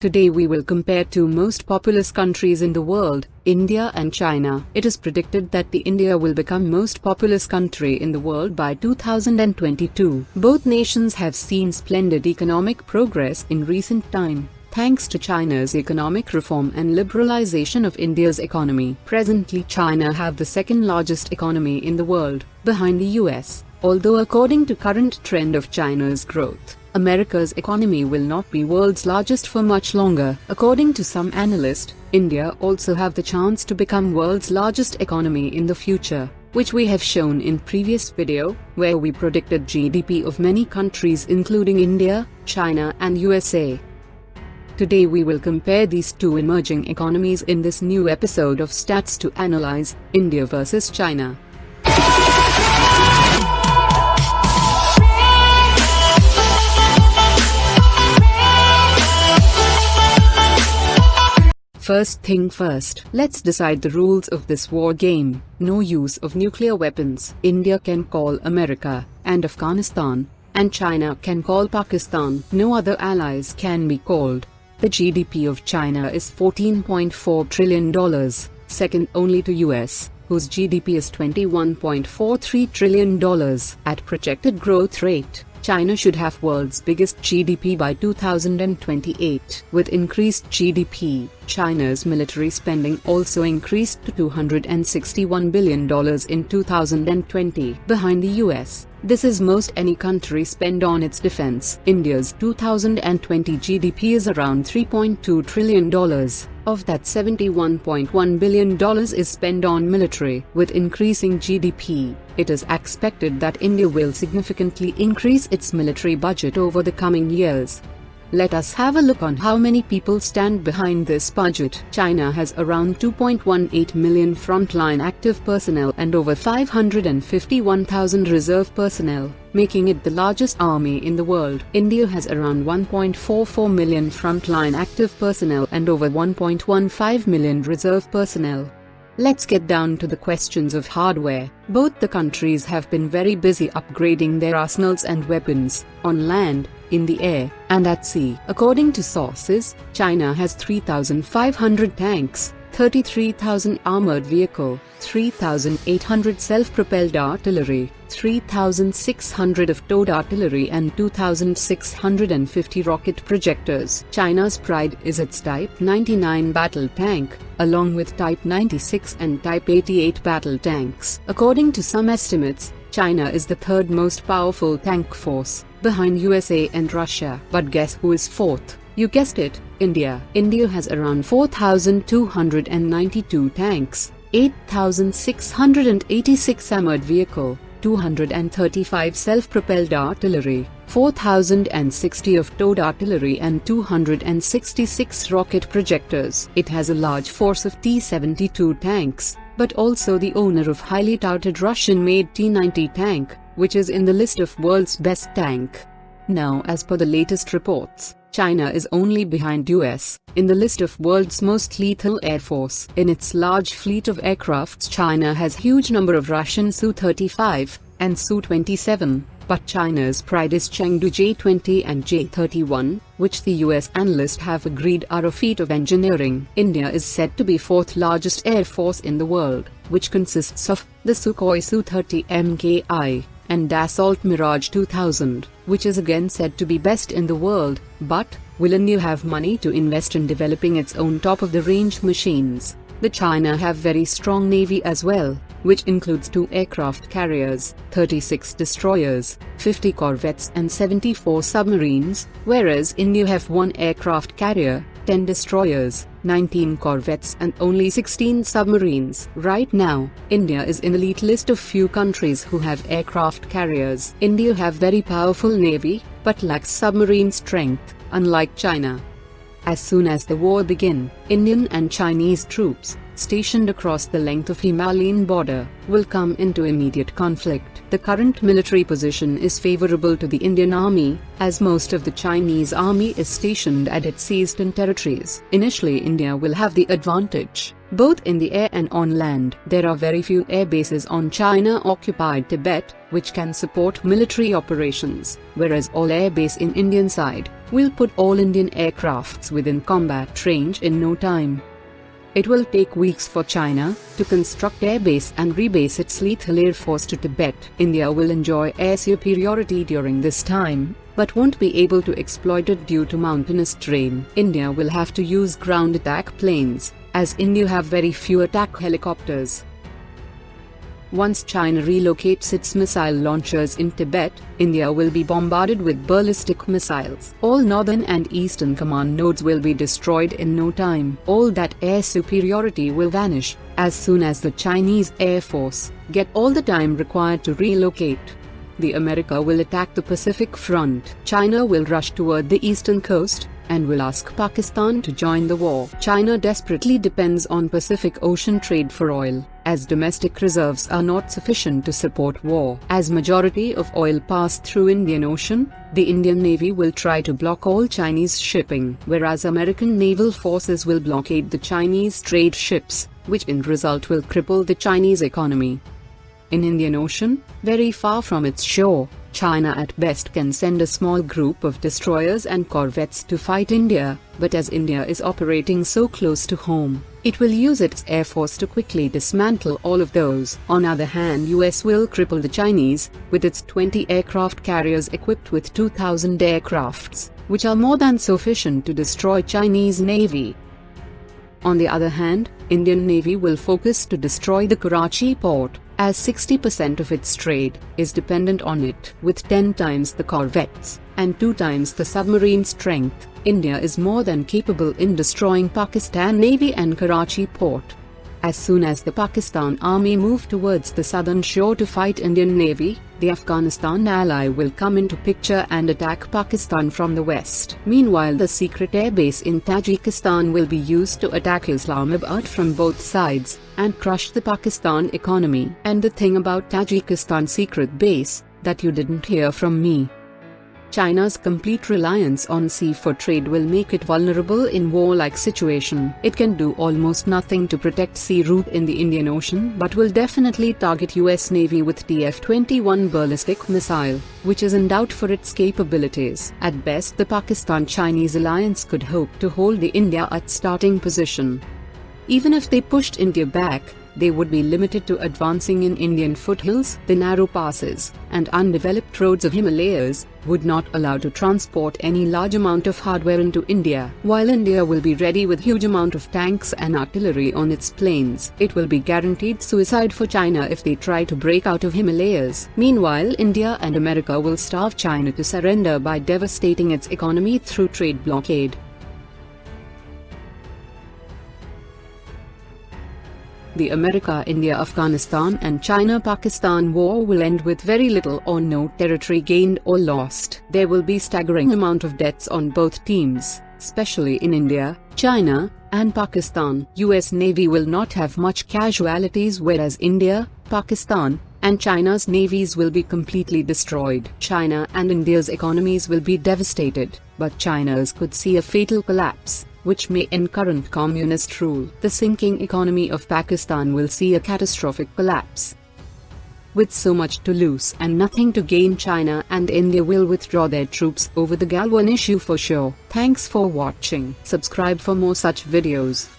Today we will compare two most populous countries in the world, India and China. It is predicted that the India will become most populous country in the world by 2022. Both nations have seen splendid economic progress in recent time, thanks to China's economic reform and liberalization of India's economy. Presently China have the second largest economy in the world, behind the US, although according to current trend of China's growth, America's economy will not be world's largest for much longer. According to some analysts, India also have the chance to become world's largest economy in the future, which we have shown in previous video, where we predicted GDP of many countries including India, China and USA. Today we will compare these two emerging economies in this new episode of Stats to Analyze, India versus China. First thing first, let's decide the rules of this war game. No use of nuclear weapons. India can call America and Afghanistan, and China can call Pakistan. No other allies can be called. The GDP of China is $14.4 trillion, second only to US, whose GDP is $21.43 trillion. At projected growth rate, China should have world's biggest GDP by 2028. With increased GDP, China's military spending also increased to $261 billion in 2020, behind the US. This is most any country spend on its defense. India's 2020 GDP is around $3.2 trillion. Of that, $71.1 billion is spent on military. With increasing GDP, it is expected that India will significantly increase its military budget over the coming years. Let us have a look on how many people stand behind this budget. China has around 2.18 million frontline active personnel and over 551,000 reserve personnel, making it the largest army in the world. India has around 1.44 million frontline active personnel and over 1.15 million reserve personnel. Let's get down to the questions of hardware. Both the countries have been very busy upgrading their arsenals and weapons, on land, in the air, and at sea. According to sources, China has 3,500 tanks, 33,000 armored vehicle, 3,800 self-propelled artillery, 3,600 of towed artillery and 2,650 rocket projectors. China's pride is its Type 99 battle tank, along with Type 96 and Type 88 battle tanks. According to some estimates, China is the third most powerful tank force, behind USA and Russia. But guess who is fourth? You guessed it, India. India has around 4,292 tanks, 8,686 armored vehicle, 235 self-propelled artillery, 4,060 of towed artillery and 266 rocket projectors. It has a large force of T-72 tanks, but also the owner of highly touted Russian-made T-90 tank, which is in the list of world's best tank. Now, as per the latest reports, China is only behind US in the list of world's most lethal air force. In its large fleet of aircrafts, China has huge number of Russian Su-35 and Su-27, but China's pride is Chengdu J-20 and J-31, which the US analysts have agreed are a feat of engineering. India is said to be fourth largest air force in the world, which consists of the Sukhoi Su-30 MKI and Dassault Mirage 2000, which is again said to be best in the world. But will India have money to invest in developing its own top-of-the-range machines? The China have very strong navy as well, which includes 2 aircraft carriers, 36 destroyers, 50 corvettes and 74 submarines, whereas India have 1 aircraft carrier, 10 destroyers, 19 corvettes and only 16 submarines. Right now, India is in the elite list of few countries who have aircraft carriers. India have very powerful navy, but lacks submarine strength, unlike China. As soon as the war began, Indian and Chinese troops, stationed across the length of Himalayan border, will come into immediate conflict. The current military position is favorable to the Indian army, as most of the Chinese army is stationed at its eastern territories. Initially India will have the advantage, both in the air and on land. There are very few air bases on China-occupied Tibet, which can support military operations, whereas all air base in Indian side will put all Indian aircrafts within combat range in no time. It will take weeks for China to construct airbase and rebase its lethal air force to Tibet. India will enjoy air superiority during this time, but won't be able to exploit it due to mountainous terrain. India will have to use ground attack planes, as India have very few attack helicopters. Once China relocates its missile launchers in Tibet, India will be bombarded with ballistic missiles. All northern and eastern command nodes will be destroyed in no time. All that air superiority will vanish as soon as the Chinese Air Force get all the time required to relocate. The America will attack the Pacific front. China will rush toward the eastern coast and will ask Pakistan to join the war. China desperately depends on Pacific Ocean trade for oil, as domestic reserves are not sufficient to support war. As majority of oil pass through Indian Ocean, the Indian Navy will try to block all Chinese shipping, whereas American naval forces will blockade the Chinese trade ships, which in result will cripple the Chinese economy. In Indian Ocean, very far from its shore, China at best can send a small group of destroyers and corvettes to fight India, but as India is operating so close to home, it will use its air force to quickly dismantle all of those. On the other hand, US will cripple the Chinese with its 20 aircraft carriers equipped with 2,000 aircrafts, which are more than sufficient to destroy Chinese Navy. On the other hand, Indian Navy will focus to destroy the Karachi port, as 60% of its trade is dependent on it. With 10 times the corvettes and 2 times the submarine strength, India is more than capable in destroying Pakistan Navy and Karachi port. As soon as the Pakistan army move towards the southern shore to fight Indian Navy, the Afghanistan ally will come into picture and attack Pakistan from the west. Meanwhile, the secret air base in Tajikistan will be used to attack Islamabad from both sides and crush the Pakistan economy. And the thing about Tajikistan secret base that you didn't hear from me: China's complete reliance on sea for trade will make it vulnerable in war-like situation. It can do almost nothing to protect sea route in the Indian Ocean, but will definitely target US Navy with TF-21 ballistic missile, which is in doubt for its capabilities. At best, the Pakistan-Chinese alliance could hope to hold the India at starting position. Even if they pushed India back, they would be limited to advancing in Indian foothills. The narrow passes and undeveloped roads of Himalayas would not allow to transport any large amount of hardware into India. While India will be ready with huge amount of tanks and artillery on its plains, it will be guaranteed suicide for China if they try to break out of Himalayas. Meanwhile, India and America will starve China to surrender by devastating its economy through trade blockade. The America-India, Afghanistan and China-Pakistan war will end with very little or no territory gained or lost. There will be staggering amount of deaths on both teams, especially in India, China, and Pakistan. US Navy will not have much casualties, whereas India, Pakistan, and China's navies will be completely destroyed. China and India's economies will be devastated, but China's could see a fatal collapse, which may end current communist rule. The sinking economy of Pakistan will see a catastrophic collapse. With so much to lose and nothing to gain, China and India will withdraw their troops over the Galwan issue for sure. Thanks for watching. Subscribe for more such videos.